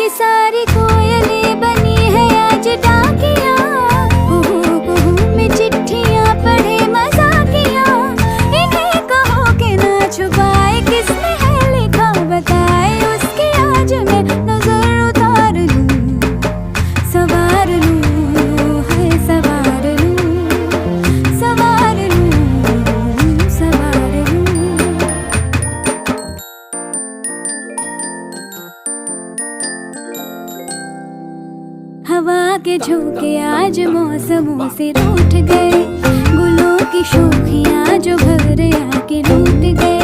ये सारी कोयलें बनी है आज डाकिया, कुहू कुहू में चिट्ठियां पढ़े मजाकिया। इन्हें कहो कि ना छुपाए किसने है लिखा बताए, उसकी आज मैं नजर उतार लूं, सवार लूं, है सवार लूं, सवार लूं, सवार लूं। हवा के झोंके आज मौसमों से रूठ गए, गुलों की शोखियां जो भर आके लूट गए।